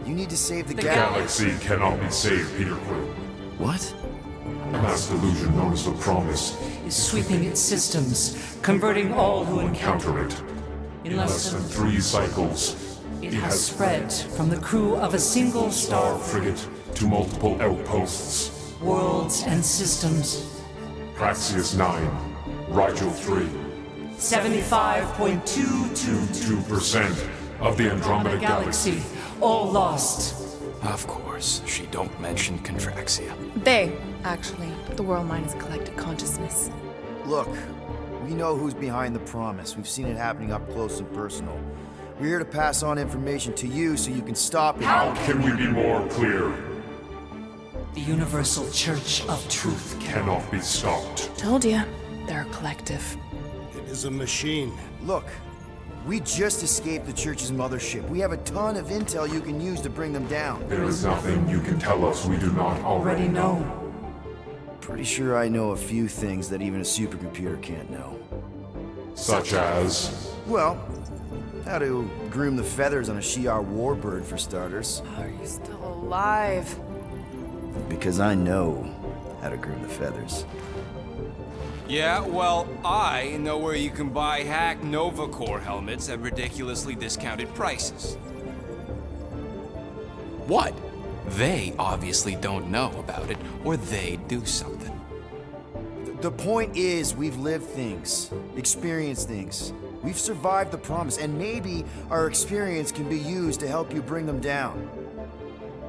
You need to save the The galaxy. galaxy cannot be saved, Peter Quill. What? A mass delusion known as the Promise Is sweeping its systems, converting all who encounter counter it. In less than 3 cycles, it has spread from the crew of a single Star star, frigate to multiple outposts. worlds and systems. Praxius 9, Rigel 3, 75.222 2% of the Andromeda Galaxy. all lost. Of course, she don't mention Contraxia. They, actually. The world mind is a collective consciousness. Look, we know who's behind the Promise. We've seen it happening up close and personal. We're here to pass on information to you so you can stop it. How can we be more clear? The Universal Church of Truth Cannot be stopped. Told ya. They're a collective. It is a machine. Look, we just escaped the Church's mothership. We have a ton of intel you can use to bring them down. There is nothing you can tell us we do not already know. Pretty sure I know a few things that even a supercomputer can't know. Such as... Well, how to groom the feathers on a Shi'ar warbird, for starters. Are you still alive? Because I know how to groom the feathers. Yeah, well, I know where you can buy hack Nova Corps helmets at ridiculously discounted prices. What? They obviously don't know about it, or they'd do something. The point is, we've lived things, experienced things. We've survived the Promise, and maybe our experience can be used to help you bring them down.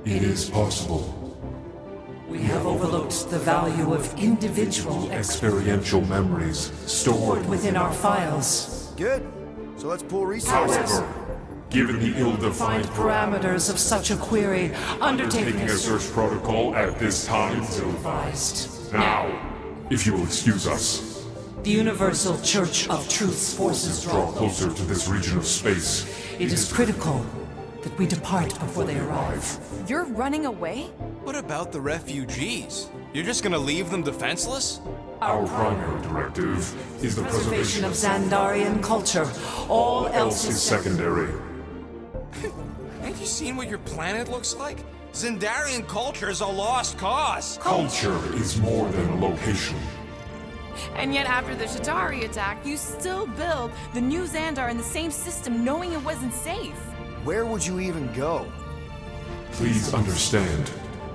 It is possible. We have overlooked the value of individual Experiential memories stored within our files. Good. So let's pool resources. However, given the ill-defined Parameters of such a query, undertaking taking a search protocol at this time. advised. Now, if you will excuse us, The Universal Church of Truth's forces draw closer to this region of space. It is critical that we depart before they arrive. You're running away? What about the refugees? You're just gonna leave them defenseless? Our primary directive is the Preservation preservation of Xandarian culture. All else is is secondary. Ain't you seen what your planet looks like? Xandarian culture is a lost cause. Culture is more than a location. And yet after the Shatari attack, you still build the new Xandar in the same system knowing it wasn't safe. Where would you even go? Please understand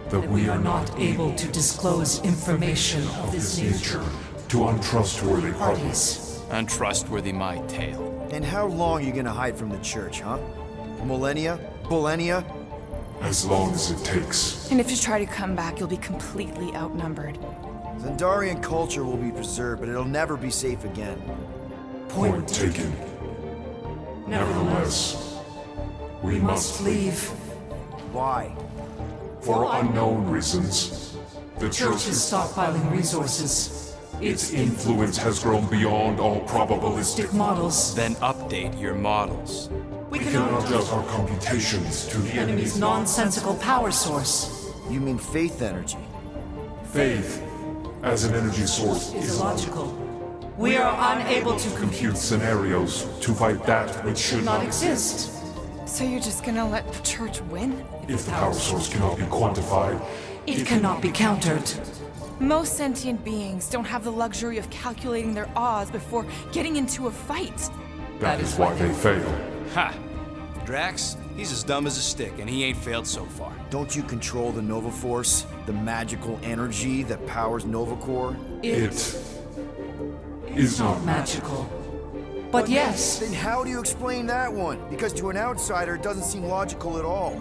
that we are not able to disclose information of this nature to untrustworthy parties. parties. Untrustworthy my tale. And how long are you gonna hide from the Church, huh? Millennia? Millennia? As long as it takes. And if you try to come back, you'll be completely outnumbered. Xandarian culture will be preserved, but it'll never be safe again. Point taken. Nevertheless, we must leave. Why? For unknown reasons. The Church is stockpiling resources. Its influence has grown beyond all probabilistic. Models. Then update your models. We We can adjust our computations to the enemy's enemy's nonsensical power source. You mean faith energy? faith as an energy source Is is illogical. We are unable to compute scenarios to fight that which should not not exist. So you're just gonna let the church win? If the power source cannot be quantified, It cannot be countered. Most sentient beings don't have the luxury of calculating their odds before getting into a fight. that is why they fail. Ha! Drax, he's as dumb as a stick, and he ain't failed so far. Don't you control the Nova Force? The magical energy that powers Nova Corps? It is not Magical. But yes, Then how do you explain that one? Because to an outsider, it doesn't seem logical at all.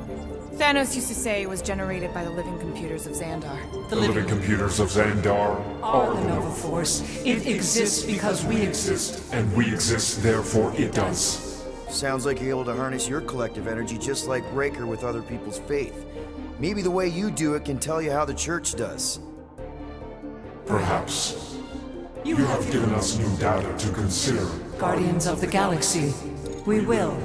Thanos used to say it was generated by the living computers of Xandar. the the living computers of Xandar are the Nova Force. It exists because we exist. and we exist, therefore it does. Sounds like you're able to harness your collective energy just like Raker with other people's faith. Maybe the way you do it can tell you how the Church does. Perhaps. You have given us new data to consider. Guardians of the Galaxy, we will.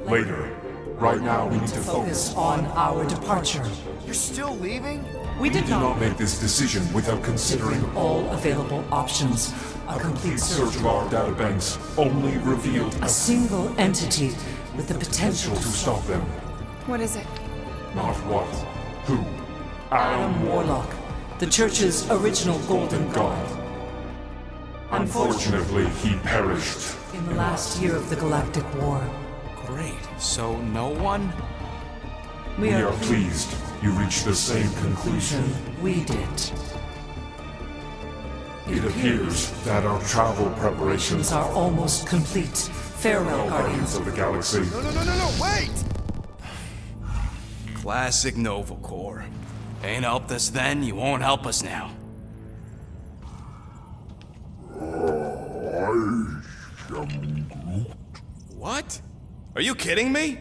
Later. Right now, we need to Focus on our departure. You're still leaving? We We did not make this decision without considering all available options. a complete search of our databanks only revealed A single entity with the potential potential to stop them. What is it? Not what, who. Adam Warlock, the Church's original Golden God. Unfortunately, he perished. In the last year of the Galactic War, Great. So no one? we We are are pleased you reached the same conclusion. we did. It appears that our travel preparations Are almost complete. Farewell, Guardians Guardians. of the Galaxy. No, wait! Classic Nova Corps. Ain't helped us then, you won't help us now. What? Are you kidding me?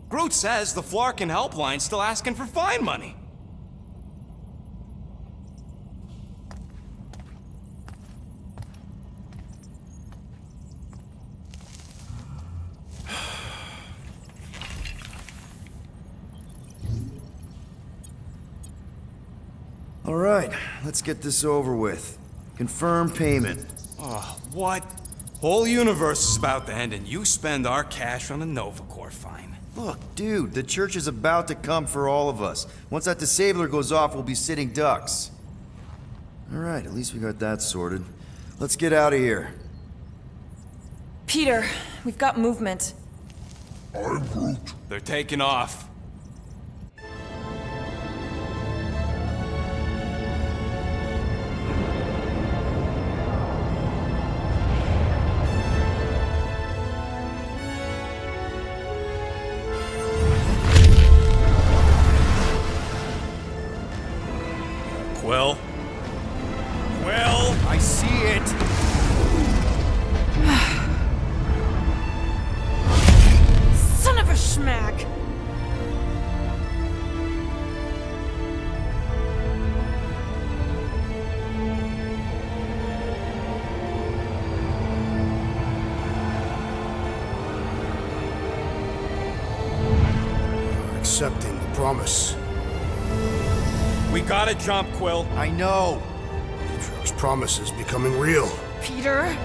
Groot says the Flarkin helpline's still asking for fine money. All right, let's get this over with. Confirm payment. What? Whole universe is about to end and you spend our cash on a Nova Corps fine. Look, dude, the church is about to come for all of us. Once that disabler goes off, we'll be sitting ducks. All right, at least we got that sorted. Let's get out of here. Peter, we've got movement. I'm Groot. They're taking off. Quill? Quill? I see it! Son of a schmack! Accepting the promise. We gotta jump, Quill. I know! Atriox's promise is becoming real. Peter?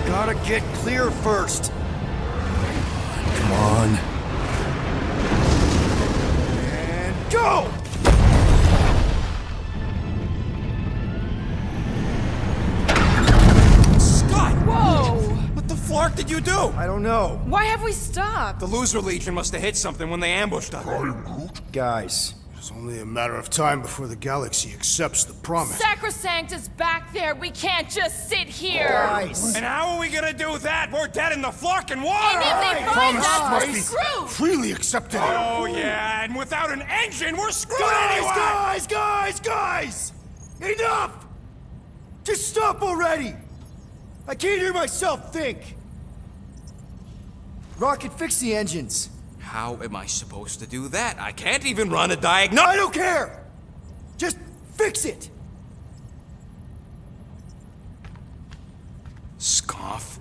Gotta get clear first! Come on. And go! Scott! Whoa! What the flark did you do? I don't know. Why have we stopped? The Loser Legion must have hit something when they ambushed us. Guys, It's only a matter of time before the galaxy accepts the promise. Sacrosanct is back there. We can't just sit here. guys! And how are we gonna do that? We're dead in the flarkin' water! And if they find Promise us, must we're be screwed. freely accepted. Oh yeah, and without an engine, we're screwed anyway! Guys! Enough! Just stop already! I can't hear myself think! Rocket, fix the engines. How am I supposed to do that? I can't even run a I diagnostic. don't care! Just fix it! Scoff.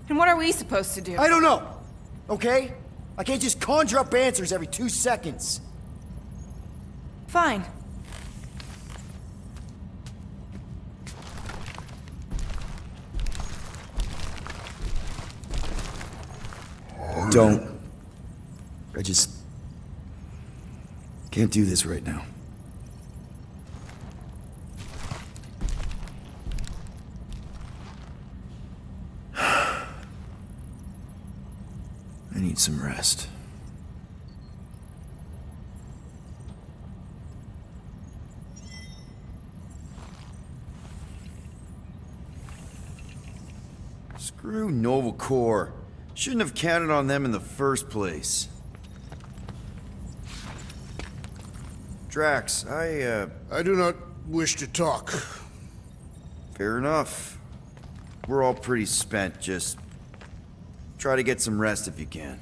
And what are we supposed to do? I don't know, okay? I can't just conjure up answers every 2 seconds. Fine. Don't. I just can't do this right now. I need some rest. Screw Nova Corps. Shouldn't have counted on them in the first place. Drax, I do not wish to talk. fair enough. We're all pretty spent, just try to get some rest if you can.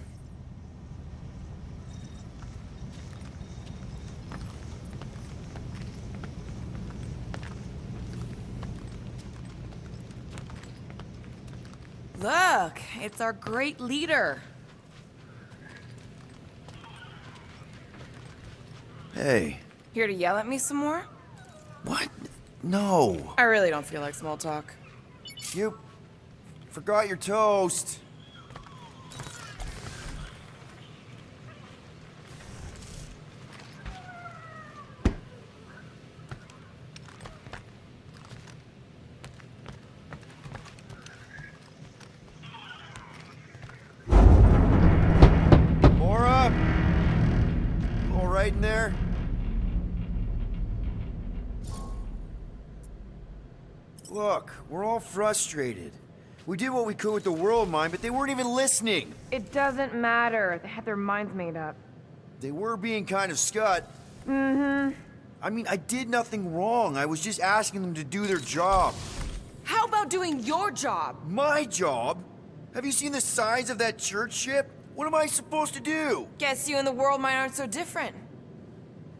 Look, it's our great leader. Hey. Here to yell at me some more? What? No. I really don't feel like small talk. You forgot your toast. Laura? You all right in there? Look, we're all frustrated. We did what we could with the world mine, but they weren't even listening. It doesn't matter. They had their minds made up. They were being kind of scut. I mean, I did nothing wrong. I was just asking them to do their job. How about doing your job? My job? Have you seen the size of that church ship? What am I supposed to do? Guess you and the world mine aren't so different.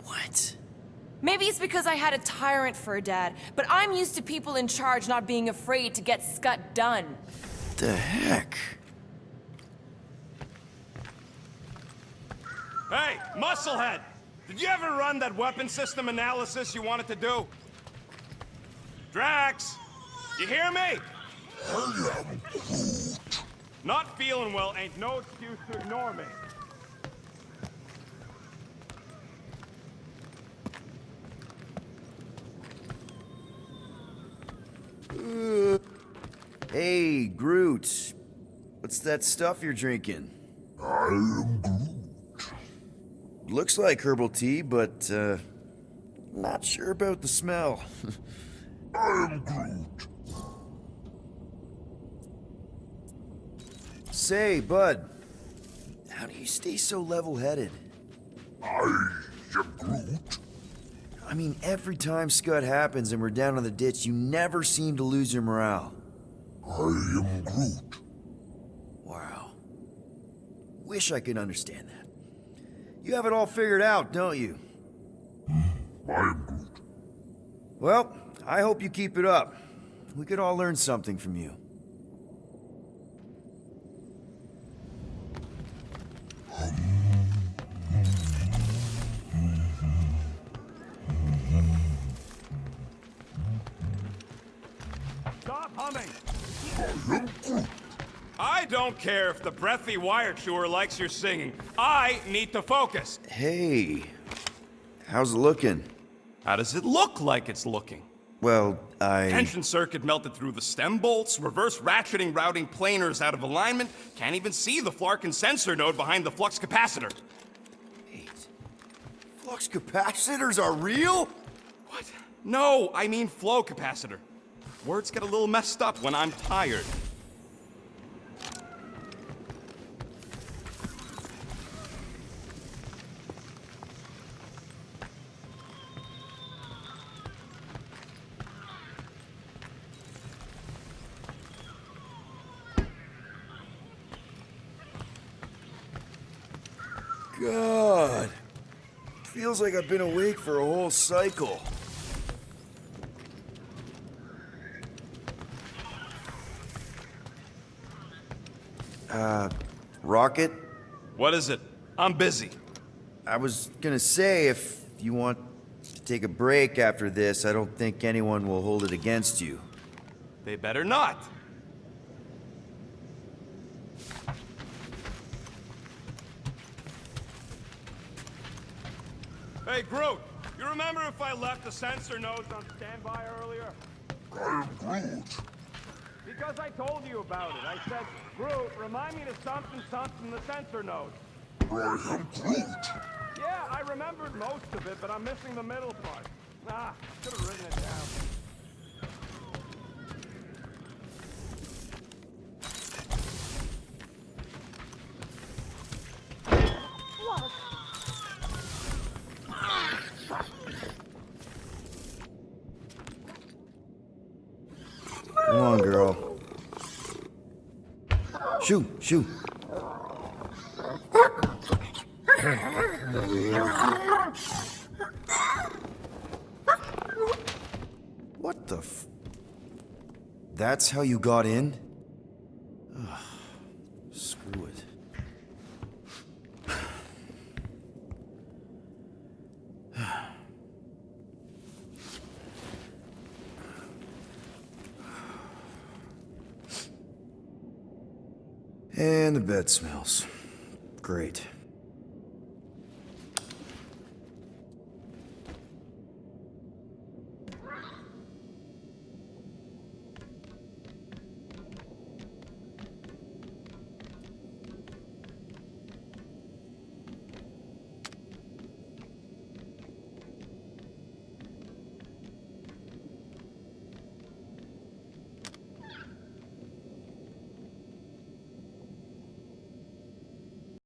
What? Maybe it's because I had a tyrant for a dad, but I'm used to people in charge not being afraid to get scut done. The heck? Hey, Musclehead! Did you ever run that weapon system analysis you wanted to do? Drax! You hear me? I am Groot. Not feeling well ain't no excuse to ignore me. Hey, Groot. What's that stuff you're drinking? I am Groot. Looks like herbal tea, but, not sure about the smell. I am Groot. Say, bud, how do you stay so level-headed? I am Groot. I mean, every time Scud happens and we're down in the ditch, you never seem to lose your morale. I am Groot. Wow. Wish I could understand that. You have it all figured out, don't you? I am Groot. Well, I hope you keep it up. We could all learn something from you. Stop humming! I am Groot. I don't care if the breathy wire chewer likes your singing. I need to focus. Hey, how's it looking? How does it look like it's looking? Well, Tension circuit melted through the stem bolts, reverse ratcheting routing planers out of alignment, can't even see the Flarkin sensor node behind the flux capacitor. Wait. Flux capacitors are real? What? No, I mean flow capacitor. Words get a little messed up when I'm tired. God. Feels like I've been awake for a whole cycle. Rocket? What is it? I'm busy. I was gonna say, if you want to take a break after this, I don't think anyone will hold it against you. They better not. Hey, Groot, you remember if I left the sensor nodes on standby earlier? I am Groot. Because I told you about it. I said, Groot, remind me to something the sensor nodes. I am Groot. Yeah, I remembered most of it, but I'm missing the middle part. Ah, should have written it down. Come on, girl. Shoo, shoo. What the f... That's how you got in? Screw it. And the bed smells. Great.